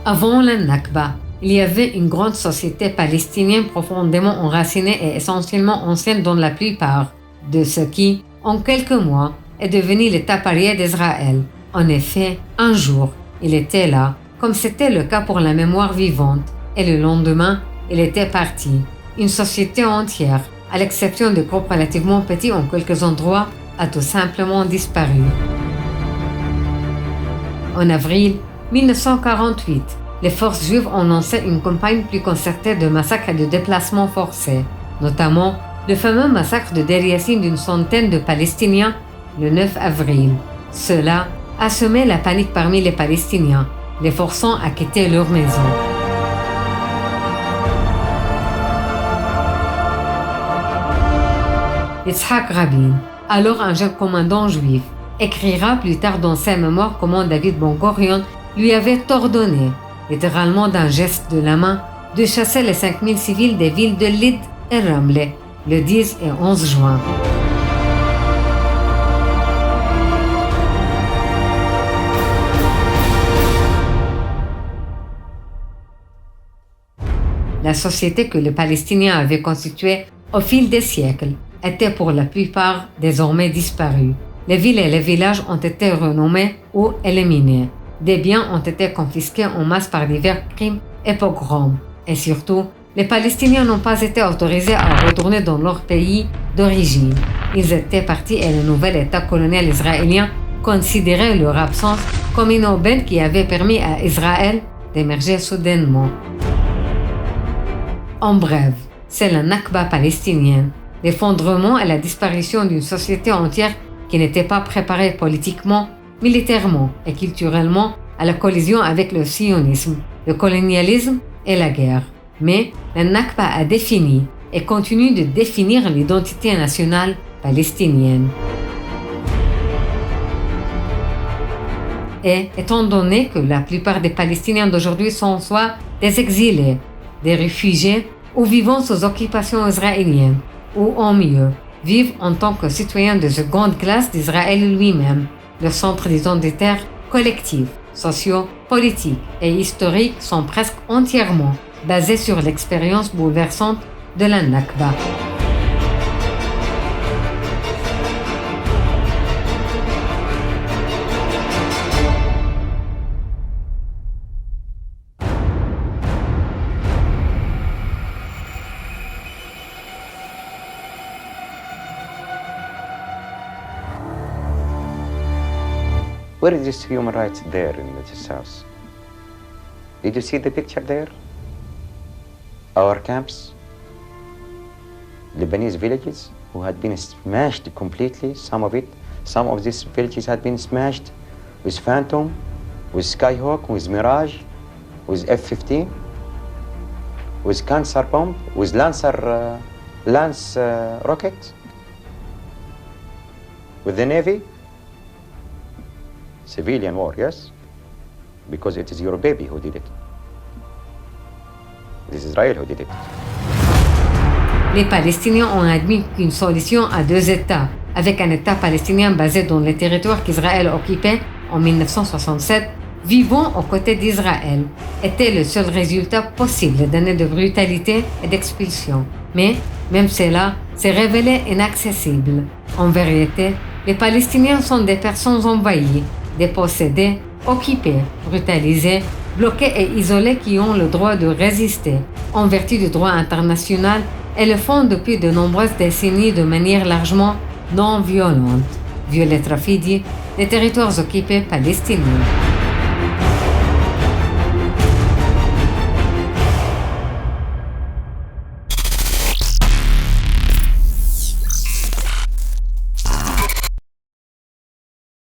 Avant la Nakba, il y avait une grande société palestinienne profondément enracinée et essentiellement ancienne dans la plupart de ce qui, en quelques mois, est devenu l'État pariah d'Israël. En effet, un jour, il était là, comme c'était le cas pour la mémoire vivante, et le lendemain, il était parti. Une société entière, à l'exception de groupes relativement petits en quelques endroits, a tout simplement disparu. En avril 1948, les forces juives ont lancé une campagne plus concertée de massacres et de déplacements forcés, notamment le fameux massacre de Deir Yassin d'une centaine de Palestiniens le 9 avril. Cela a semé la panique parmi les Palestiniens, les forçant à quitter leur maison. Yitzhak Rabin, alors un jeune commandant juif, écrira plus tard dans ses mémoires comment David Ben-Gurion lui avait ordonné, littéralement d'un geste de la main, de chasser les 5000 civils des villes de Lyd et Ramleh le 10 et 11 juin. La société que les Palestiniens avaient constituée au fil des siècles était pour la plupart désormais disparue. Les villes et les villages ont été renommés ou éliminés. Des biens ont été confisqués en masse par divers crimes et pogroms. Et surtout, les Palestiniens n'ont pas été autorisés à retourner dans leur pays d'origine. Ils étaient partis et le nouvel État colonial israélien considérait leur absence comme une aubaine qui avait permis à Israël d'émerger soudainement. En bref, c'est la Nakba palestinienne, l'effondrement et la disparition d'une société entière qui n'était pas préparée politiquement, militairement et culturellement à la collision avec le sionisme, le colonialisme et la guerre. Mais la Nakba a défini et continue de définir l'identité nationale palestinienne. Et étant donné que la plupart des Palestiniens d'aujourd'hui sont soit des exilés, des réfugiés ou vivant sous occupation israélienne, ou en mieux, vivent en tant que citoyens de seconde classe d'Israël lui-même. Le centre d'identité collectif, sociaux, politiques et historiques sont presque entièrement basés sur l'expérience bouleversante de la Nakba. Where is this human rights there in this house? Did you see the picture there? Our camps, Lebanese villages who had been smashed completely, some of these villages had been smashed with Phantom, with Skyhawk, with Mirage, with F-15, with Cancer bomb, with Lance rockets, with the Navy. Civilian war, yes, because it is your baby who did it. It is Israel who did it. Les Palestiniens ont admis qu'une solution à deux États, avec un État palestinien basé dans les territoires qu'Israël occupait en 1967, vivant aux côtés d'Israël, était le seul résultat possible d'années de brutalité et d'expulsion. Mais, même cela s'est révélé inaccessible. En vérité, les Palestiniens sont des personnes envahies, dépossédés, occupés, brutalisés, bloqués et isolés qui ont le droit de résister, en vertu du droit international, et le font depuis de nombreuses décennies de manière largement non violente. Violette Rafidi, les territoires occupés palestiniens.